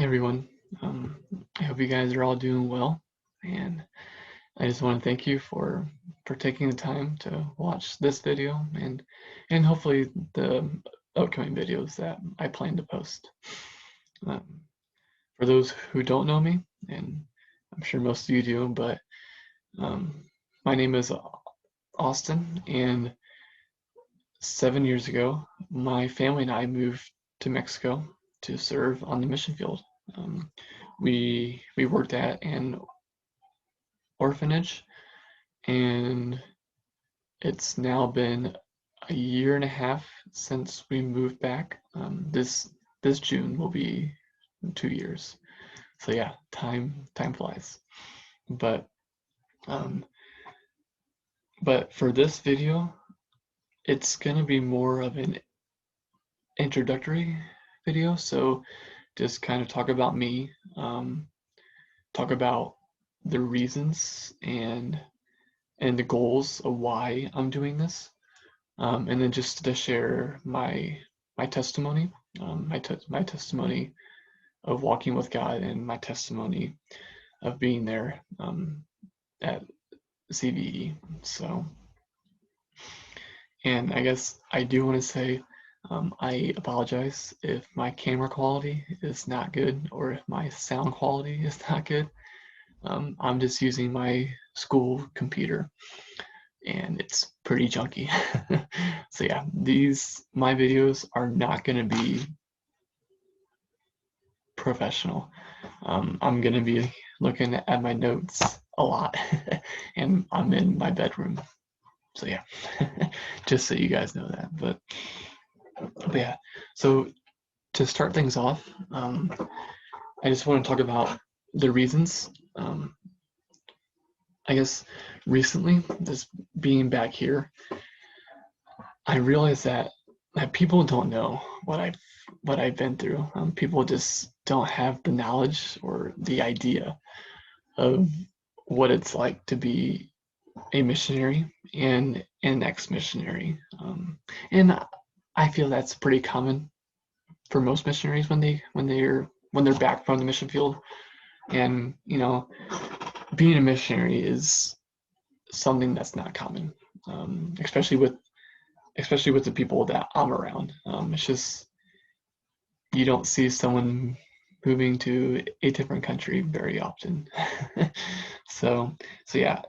Hey everyone, I hope you guys are all doing well, and I just want to thank you for taking the time to watch this video and hopefully the upcoming videos that I plan to post. Um, for those who don't know me, and I'm sure most of you do, but um, my name is Austin, and 7 years ago, my family and I moved to Mexico to serve on the mission field. Um, we worked at an orphanage, and it's now been a year and a half since we moved back. This June will be 2 years. So yeah, time flies. But um, but for this video, it's gonna be more of an introductory video. So just kind of talk about me, talk about the reasons and the goals of why I'm doing this, and then just to share my testimony, my testimony of walking with God, and my testimony of being there at CVE. So, and I guess I do want to say I apologize if my camera quality is not good or if my sound quality is not good. I'm just using my school computer and it's pretty junky. So yeah, my videos are not going to be professional. I'm going to be looking at my notes a lot and I'm in my bedroom. So yeah, just so you guys know that. But yeah, so to start things off, I just want to talk about the reasons. I guess recently, just being back here, I realized that people don't know what I've been through. People just don't have the knowledge or the idea of what it's like to be a missionary and an ex-missionary. And I feel that's pretty common for most missionaries when they're back from the mission field. And being a missionary is something that's not common, especially with the people that I'm around. It's just you don't see someone moving to a different country very often. so so yeah,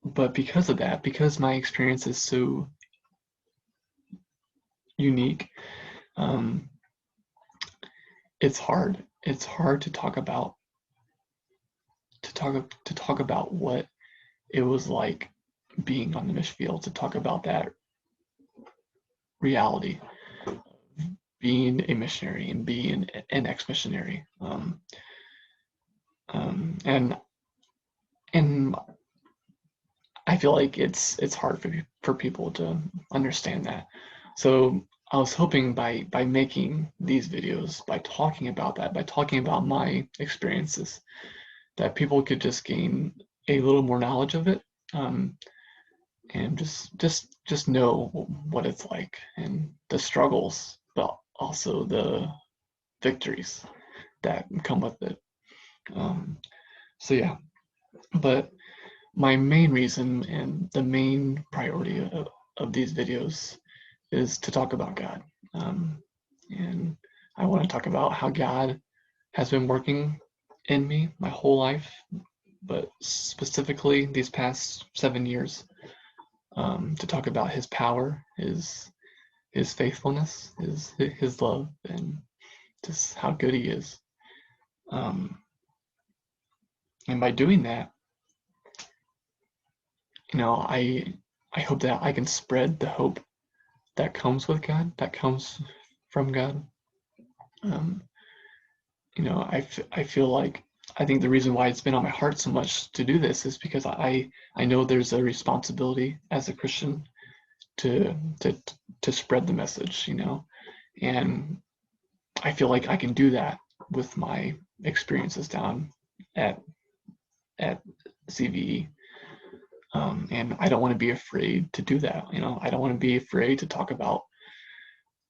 but because of that, because my experience is so unique, um, it's hard. It's hard to talk about what it was like being on the mission field, to talk about that reality, being a missionary and being an ex-missionary. And I feel like it's hard for people to understand that. So I was hoping by making these videos, by talking about that, by talking about my experiences, that people could just gain a little more knowledge of it, and just know what it's like and the struggles, but also the victories that come with it. Um, so yeah, but my main reason and the main priority of these videos is to talk about God. And I want to talk about how God has been working in me my whole life, but specifically these past 7 years, to talk about his power, his faithfulness, his love, and just how good he is. Um, and by doing that, I hope that I can spread the hope that comes with God, that comes from God. Um, I feel like I think the reason why it's been on my heart so much to do this is because I know there's a responsibility as a Christian to to to spread the message, and I feel like I can do that with my experiences down at at CVE. And I don't want to be afraid to do that. I don't want to be afraid to talk about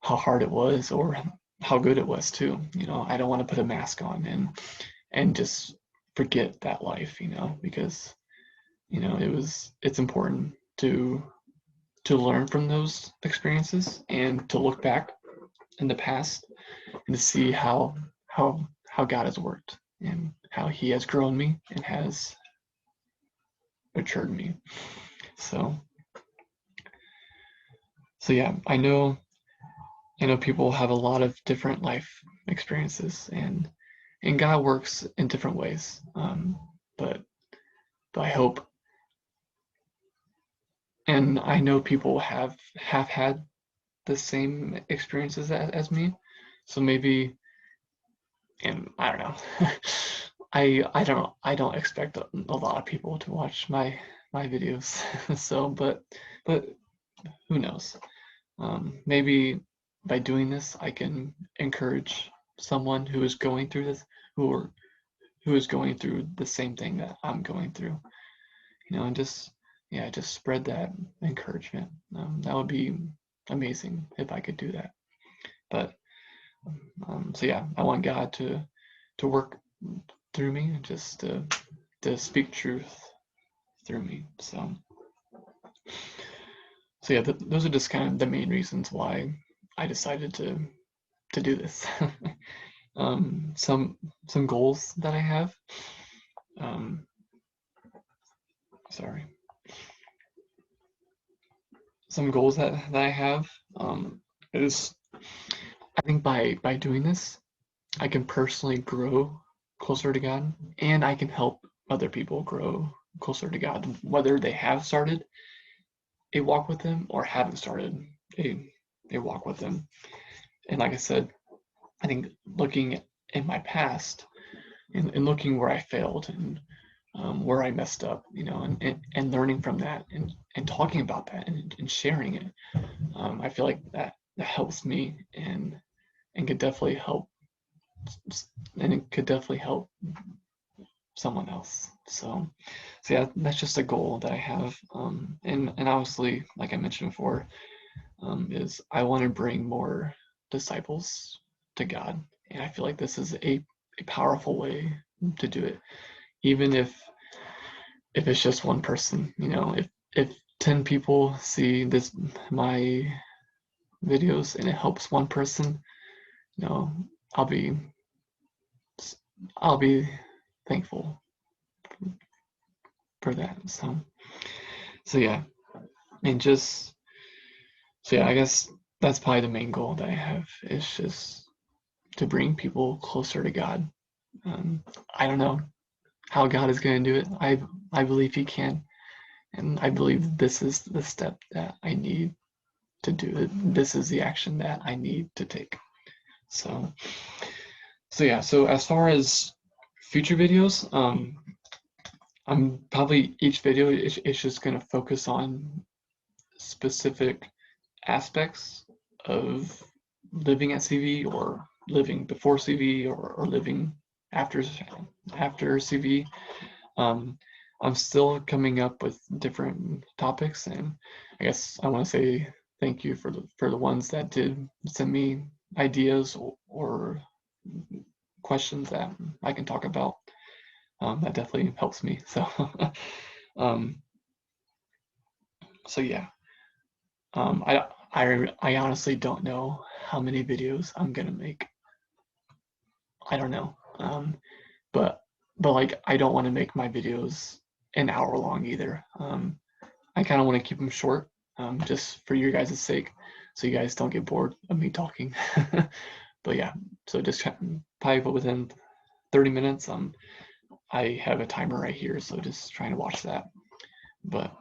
how hard it was, or how good it was too. You know, I don't want to put a mask on and just forget that life, you know, because you know it's important to learn from those experiences and to look back in the past and to see how God has worked and how He has grown me and has matured me. So so yeah, I know people have a lot of different life experiences, and God works in different ways. But but I hope, and I know people have had the same experiences as me. So maybe, and I don't know. I don't expect a lot of people to watch my videos. So, but who knows? Maybe by doing this, I can encourage someone who is going through this, who are, who is going through the same thing that I'm going through, you know, and just, yeah, just spread that encouragement. That would be amazing if I could do that. But so yeah, I want God to work through me and just to speak truth through me. So yeah, those are just kind of the main reasons why I decided to do this. Some goals that I have. Um, sorry. Some goals that I have is, I think by doing this, I can personally grow closer to God, and I can help other people grow closer to God, whether they have started a walk with Him or haven't started a walk with Him. And like I said, I think looking in my past and looking where I failed and where I messed up, you know, and learning from that and talking about that and sharing it, I feel like that helps me and could definitely help, and it could definitely help someone else. So yeah, that's just a goal that I have. And obviously, like I mentioned before, is I want to bring more disciples to God, and I feel like this is a powerful way to do it. Even if it's just one person, you know, if 10 people see this my videos and it helps one person, you know, I'll be I'll be thankful for that. So yeah, and just so yeah, I guess that's probably the main goal that I have, is just to bring people closer to God. I don't know how God is going to do it. I believe He can, and I believe this is the step that I need to do it. This is the action that I need to take. So so yeah. So as far as future videos, I'm probably each video is just going to focus on specific aspects of living at CV, or living before CV, or living after CV. Um, I'm still coming up with different topics, and I guess I want to say thank you for the ones that did send me ideas or questions that I can talk about. That definitely helps me. Um, so yeah. I honestly don't know how many videos I'm gonna make. I don't know. But like, I don't want to make my videos an hour long either. I kind of want to keep them short, just for your guys' sake, so you guys don't get bored of me talking. But yeah, so just probably within 30 minutes. I have a timer right here, so just trying to watch that. But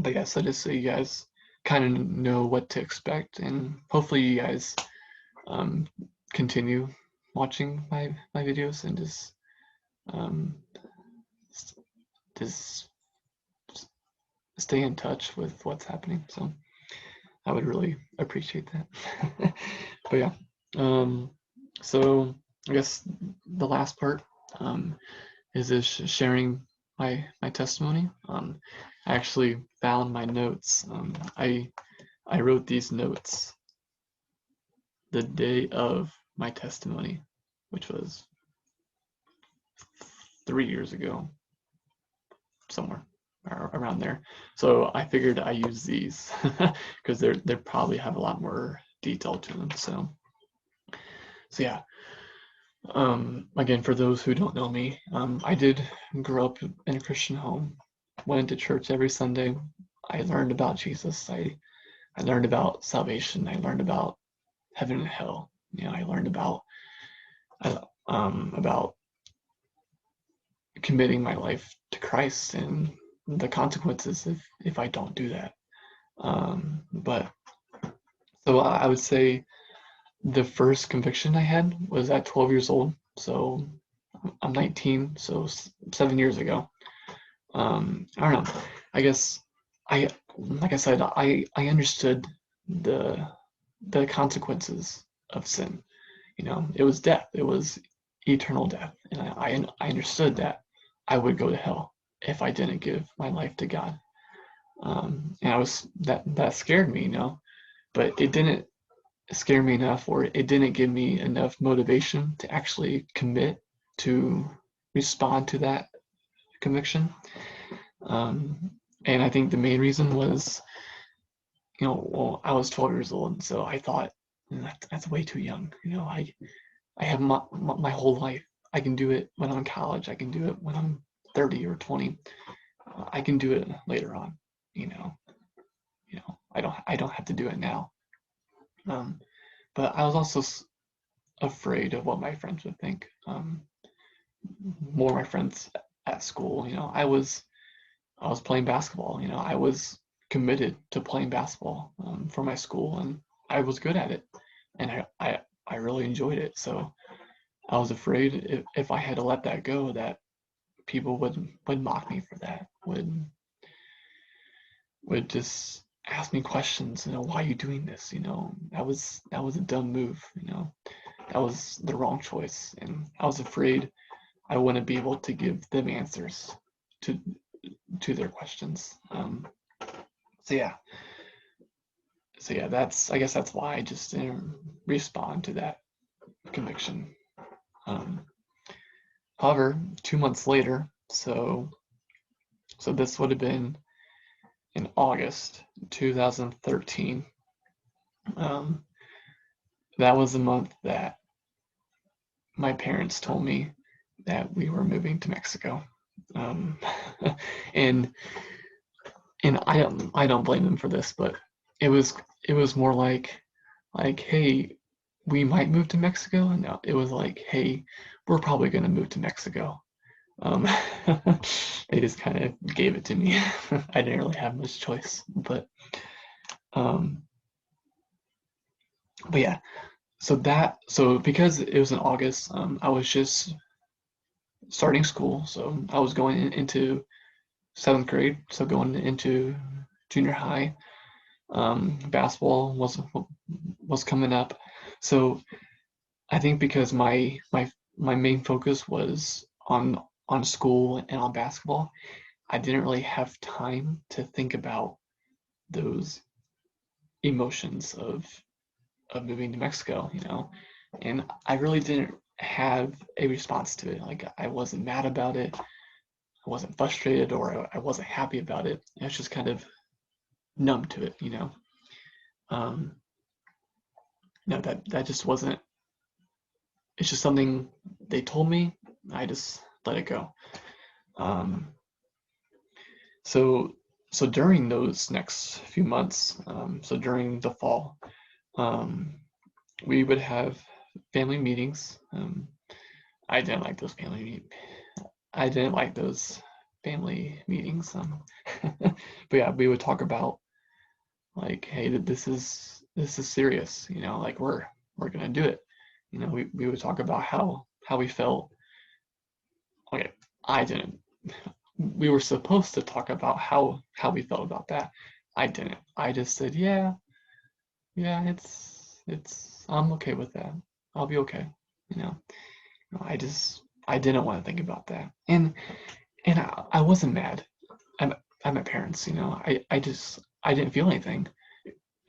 yeah, so just so you guys kind of know what to expect, and hopefully you guys um, continue watching my videos and um, just stay in touch with what's happening. So I would really appreciate that. But yeah, um, so I guess the last part is this sharing my testimony. I actually found my notes. I wrote these notes the day of my testimony, which was 3 years ago, somewhere around there. So I figured I use these because they probably have a lot more detail to them. So yeah. Again, for those who don't know me, I did grow up in a Christian home. Went to church every Sunday. I learned about Jesus. I learned about salvation. I learned about heaven and hell. I learned about committing my life to Christ and the consequences if I don't do that. But so I would say the first conviction I had was at 12 years old. So I'm 19, so 7 years ago. I don't know. I guess like I said, I understood the consequences of sin. It was death. It was eternal death, and I understood that I would go to hell if I didn't give my life to God. And that scared me, but it didn't scare me enough, or it didn't give me enough motivation to actually commit to respond to that conviction. And I think the main reason was, well, I was 12 years old, so I thought that's way too young. I have my whole life. I can do it when I'm in college. I can do it when I'm 30 or 20. I can do it later on. I don't have to do it now. But I was also afraid of what my friends would think. More of my friends at school. I was playing basketball. I was committed to playing basketball for my school, and I was good at it, and I really enjoyed it. So I was afraid if I had to let that go, that people would mock me for that, would just ask me questions. Why are you doing this? That was a dumb move. That was the wrong choice, and I was afraid I wouldn't be able to give them answers to their questions. So yeah, I guess that's why I just didn't respond to that conviction. However, 2 months later, so this would have been in August 2013. That was the month that my parents told me that we were moving to Mexico. And I don't blame them for this, but it was more like, hey, we might move to Mexico. And no, it was like, hey, we're probably gonna move to Mexico. They just kind of gave it to me. I didn't really have much choice, but yeah. So because it was in August, I was just starting school, so I was going into 7th grade, so going into junior high. Basketball was coming up, so I think because my main focus was on school and on basketball, I didn't really have time to think about those emotions of moving to Mexico, and I really didn't have a response to it. Like, I wasn't mad about it, I wasn't frustrated, or I wasn't happy about it. I was just kind of numb to it. Um, no, that just wasn't. It's just something they told me. I just let it go. Um, so during those next few months, so during the fall, um, we would have family meetings. I didn't like those I didn't like those family meetings. But yeah, we would talk about, like, hey, this is serious. Like, we're gonna do it. We would talk about how we felt. Okay, I didn't. We were supposed to talk about how we felt about that. I didn't. I just said, yeah, it's I'm okay with that. I'll be okay. You know, I didn't want to think about that, and I wasn't mad at my parents. I didn't feel anything.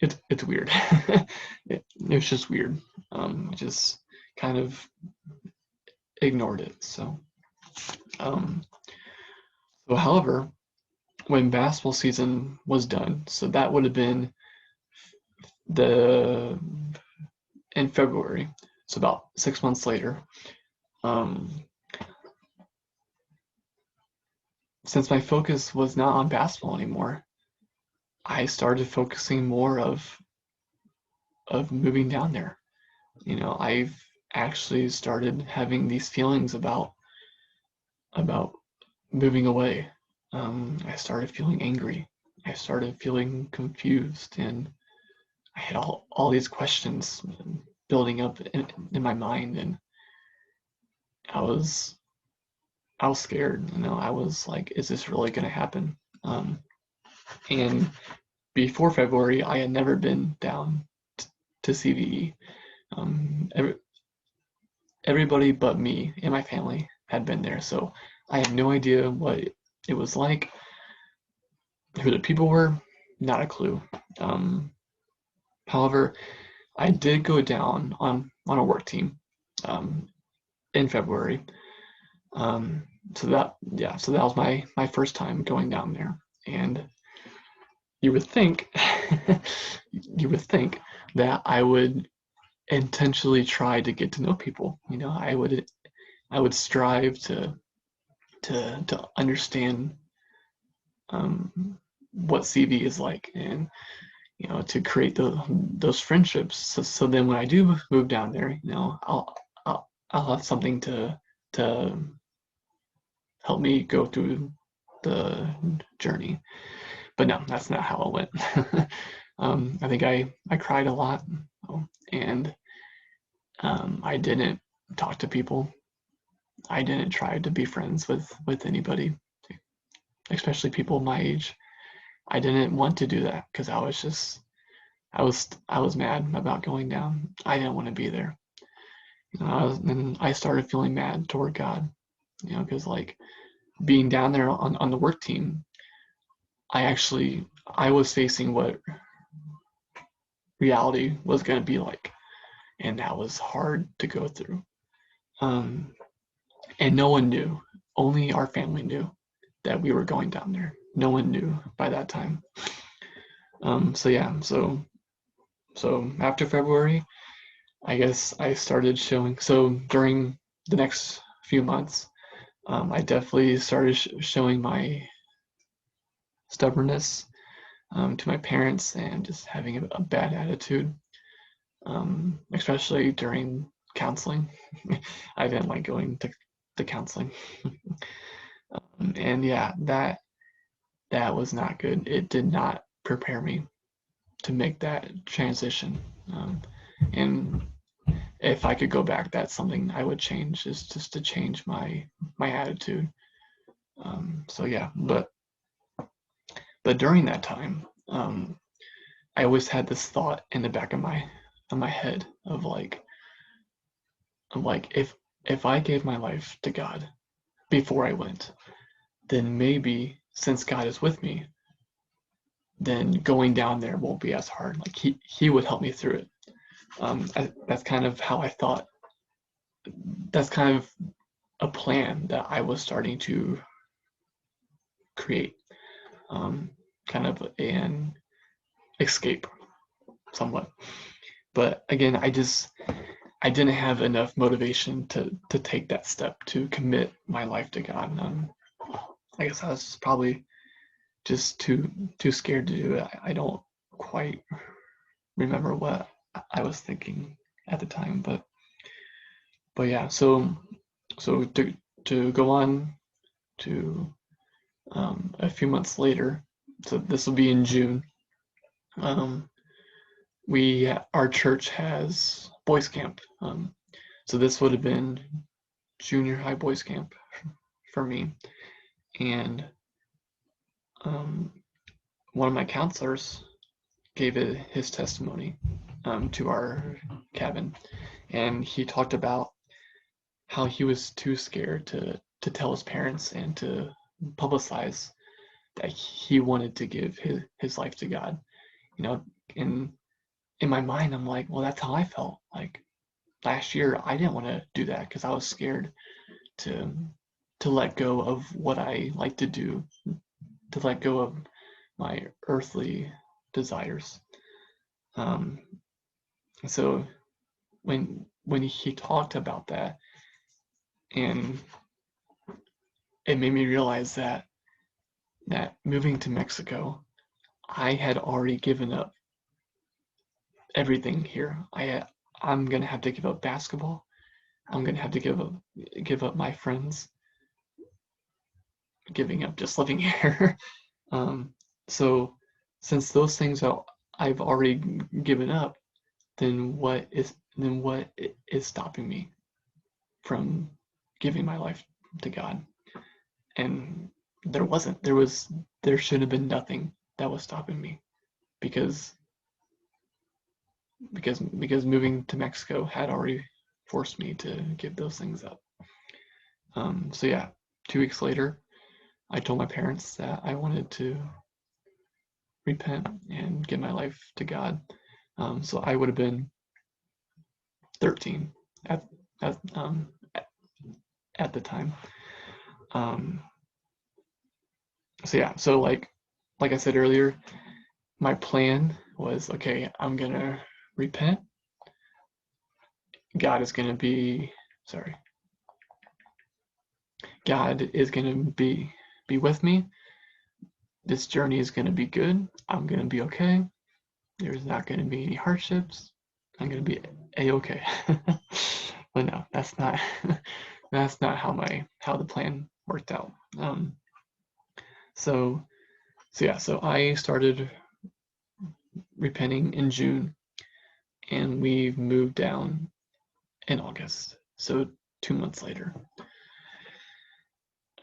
It's weird. It was just weird. I just kind of ignored it. Um, so however, when basketball season was done, so that would have been the in February, so about 6 months later. Um, since my focus was not on basketball anymore, I started focusing more of moving down there. I've actually started having these feelings about moving away. I started feeling angry. I started feeling confused, and I had all these questions building up in my mind, and I was I was scared. I was like, is this really going to happen? And before February, I had never been down to CVE. Everybody but me and my family had been there, so I had no idea what it was like, who the people were, not a clue. Um, However, I did go down on a work team in February. Um, so that was my first time going down there, and you would think you would think that I would intentionally try to get to know people. I would strive to understand what CV is like, and to create those friendships. So then when I do move down there, I'll have something to help me go through the journey. But no, that's not how it went. I think I cried a lot, and I didn't talk to people. I didn't try to be friends with anybody, especially people my age. I didn't want to do that because I was mad about going down. I didn't want to be there. And I started feeling mad toward God, because like being down there on the work team, I was facing what reality was going to be like, and that was hard to go through. Um, and no one knew. Only our family knew that we were going down there. No one knew by that time. So yeah, so after February, I guess I started showing. So during the next few months, I definitely started showing my stubbornness to my parents and just having a bad attitude, especially during counseling. I didn't like going to counseling. And yeah, that was not good. It did not prepare me to make that transition. And if I could go back, that's something I would change, is just to change my attitude. So yeah, but during that time, I always had this thought in the back of my head of like if I gave my life to God before I went, then maybe since God is with me, then going down there won't be as hard. Like he would help me through it. That's kind of how I thought. That's kind of a plan that I was starting to create, kind of an escape somewhat. But again, I didn't have enough motivation to take that step to commit my life to God. I guess I was probably just too scared to do it. I don't quite remember what I was thinking at the time, but yeah. So to go on to a few months later. So this will be in June. Um, our church has boys camp. So this would have been junior high boys camp for me, and um, one of my counselors gave his testimony to our cabin, and he talked about how he was too scared to tell his parents and to publicize that he wanted to give his life to God. In in my mind, I'm like, well, that's how I felt. Like last year I didn't want to do that because I was scared to let go of what I like to do, to let go of my earthly desires. Um, so when he talked about that, and it made me realize that moving to Mexico, I had already given up everything here. I'm gonna have to give up basketball. I'm gonna have to give up my friends, giving up just living here. um, so since those things I've already given up, then what is stopping me from giving my life to God? And there should have been nothing that was stopping me because moving to Mexico had already forced me to give those things up. So yeah, 2 weeks later, I told my parents that I wanted to repent and give my life to God. So I would have been 13 at at um, at the time. Um, so yeah, so like I said earlier, my plan was okay. I'm gonna repent. God is gonna be sorry. God is gonna be with me. This journey is gonna be good. I'm gonna be okay. There's not gonna be any hardships. I'm gonna be a-okay. But no, that's not that's not how the plan worked out. So yeah, so I started repenting in June, and we moved down in August. So 2 months later.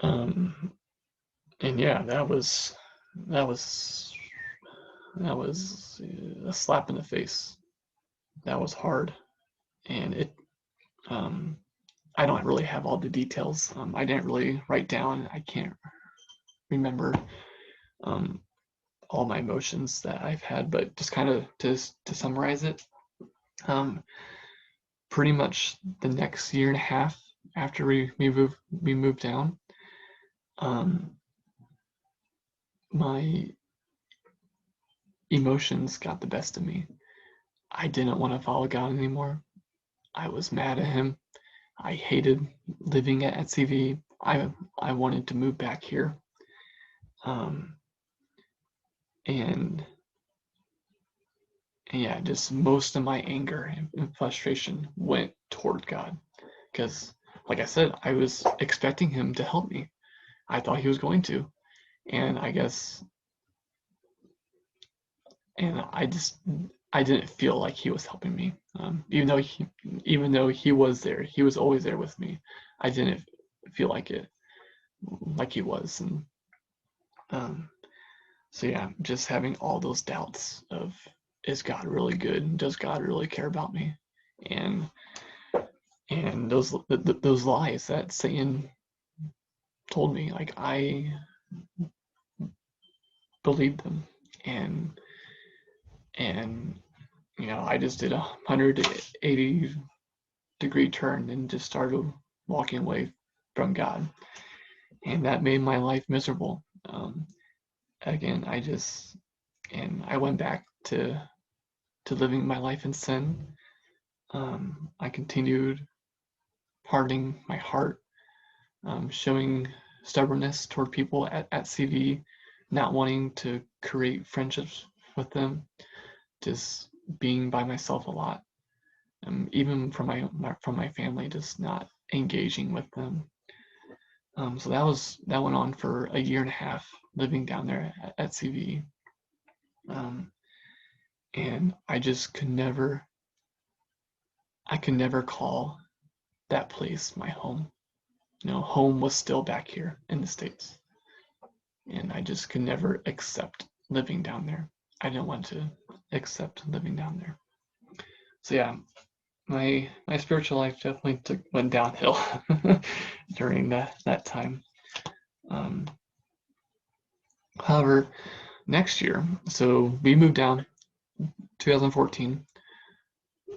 Um, and yeah, that was that was a slap in the face. That was hard, and it um, I don't really have all the details. I didn't really write down. I can't remember um, all my emotions that I've had, but just kind of to summarize it, um, pretty much the next year and a half after we moved down, um, my emotions got the best of me. I didn't want to follow God anymore. I was mad at him. I hated living at CV. I wanted to move back here. Um, and, and yeah, just most of my anger and frustration went toward God because, like I said, I was expecting him to help me. I thought he was going to, and I guess, and I didn't feel like he was helping me. Even though he was there, he was always there with me. I didn't feel like he was, and um, so yeah, just having all those doubts of is God really good? Does God really care about me? And those lies that Satan told me, like I believed them, and and I just did 180-degree turn and just started walking away from God, and that made my life miserable. Again, I went back to living my life in sin. I continued hardening my heart, showing stubbornness toward people at CV, not wanting to create friendships with them, just being by myself a lot. Even from my family, just not engaging with them. So that went on for a year and a half, living down there at CV, and I could never call that place my home. Home was still back here in the States, and I just could never accept living down there. I didn't want to accept living down there. So yeah, my spiritual life definitely went downhill during that time. Um, However, next year, so we moved down 2014.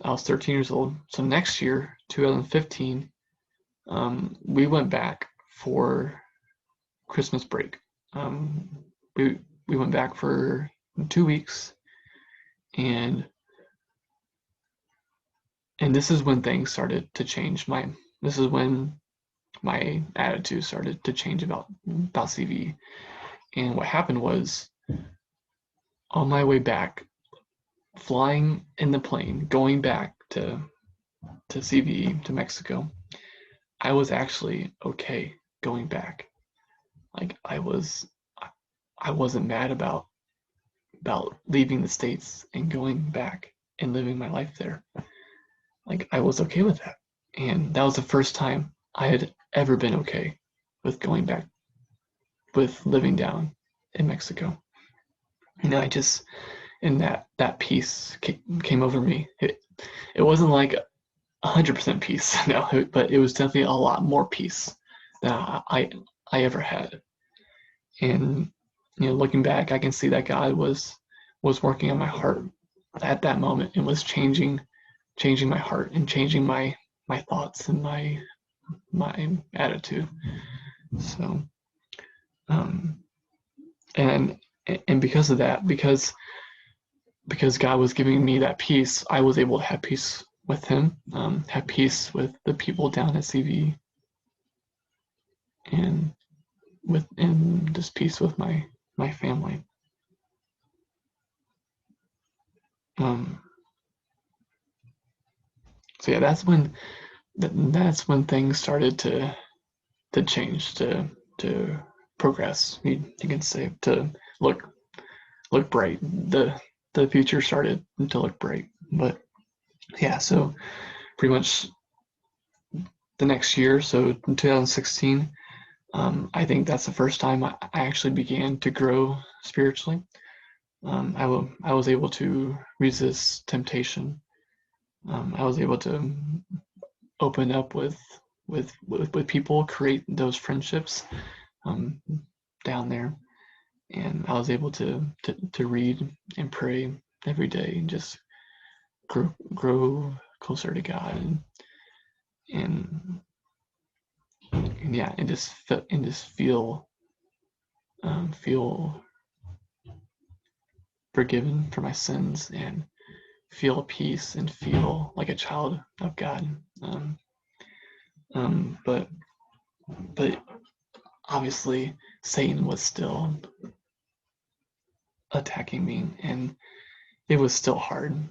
I was 13 years old. So next year, 2015, we went back for Christmas break. Um, we we went back for 2 weeks, and this is when things started to change. This is when my attitude started to change about CV. And what happened was, on my way back, flying in the plane, going back to CV to Mexico, I was actually okay going back. Like I wasn't mad about leaving the States and going back and living my life there. Like I was okay with that. And that was the first time I had ever been okay with going back, with living down in Mexico. And I just, and that peace came over me. It wasn't like 100% peace, no, but it was definitely a lot more peace than I ever had. And looking back, I can see that God was working on my heart at that moment and was changing my heart and changing my thoughts and my attitude. So, um, and and because of that, because God was giving me that peace, I was able to have peace with Him, have peace with the people down at CV, and just peace with my family. Um, so yeah, that's when things started to change, to progress. You can say, to look bright. The future started to look bright. But yeah, so pretty much the next year, so in 2016, I think that's the first time I actually began to grow spiritually. I was able to resist temptation. I was able to open up with people, create those friendships um, down there, and I was able to read and pray every day and just grow closer to God, and yeah, and just feel forgiven for my sins, and feel peace and feel like a child of God. But obviously Satan was still attacking me, and it was still hard.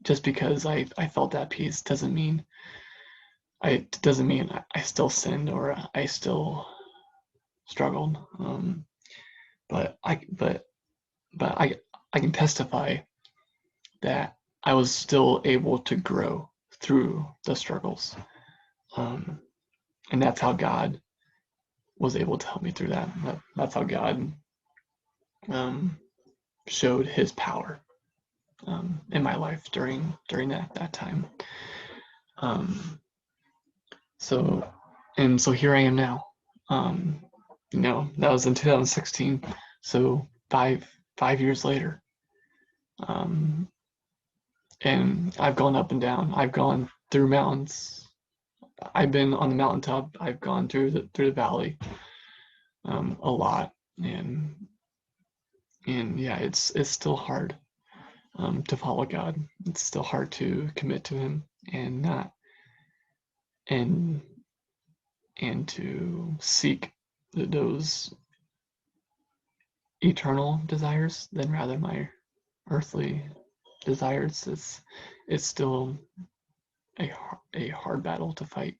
Just because I felt that peace doesn't mean I still sinned or I still struggled. But I can testify that I was still able to grow through the struggles, um, and that's how God was able to help me through that. That's how God um, showed His power in my life during that time. Um, so so here I am now. Um, that was in 2016. So five years later, um, and I've gone up and down. I've gone through mountains. I've been on the mountaintop. I've gone through the valley a lot, and yeah, it's still hard to follow God. It's still hard to commit to Him and not and and to seek those eternal desires than rather my earthly desires. It's still a hard battle to fight,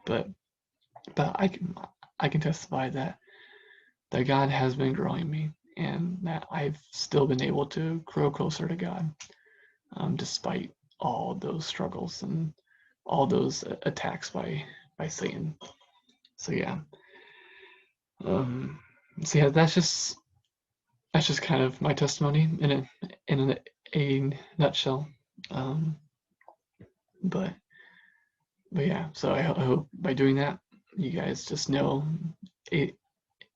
but I can testify that God has been growing me, and that I've still been able to grow closer to God, despite all those struggles and all those attacks by Satan. So yeah, um, so yeah, that's just kind of my testimony in a nutshell. Um, but yeah, so I hope by doing that, you guys just know a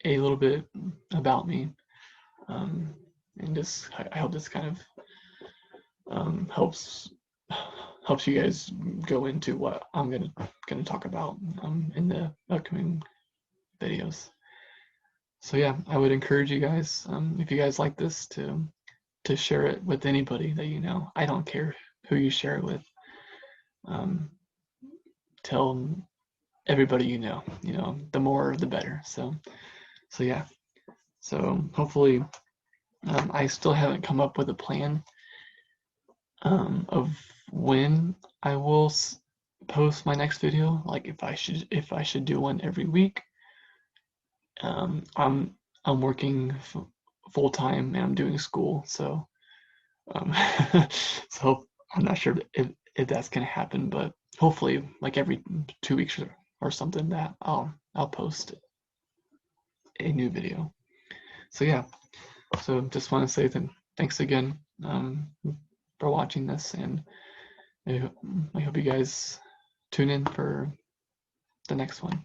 a little bit about me, um, and just I hope this kind of helps you guys go into what I'm gonna talk about in the upcoming videos. So yeah, I would encourage you guys, if you guys like this, to share it with anybody that you know. I don't care who you share it with. Um, tell everybody you know. You know, the more the better. So yeah. So hopefully, I still haven't come up with a plan of when I will post my next video. Like if I should do one every week. I'm working full time and I'm doing school, so um, so I'm not sure if that's gonna happen, but hopefully like every 2 weeks or something that I'll post a new video. So yeah, so just want to say thanks again for watching this, and I hope you guys tune in for the next one.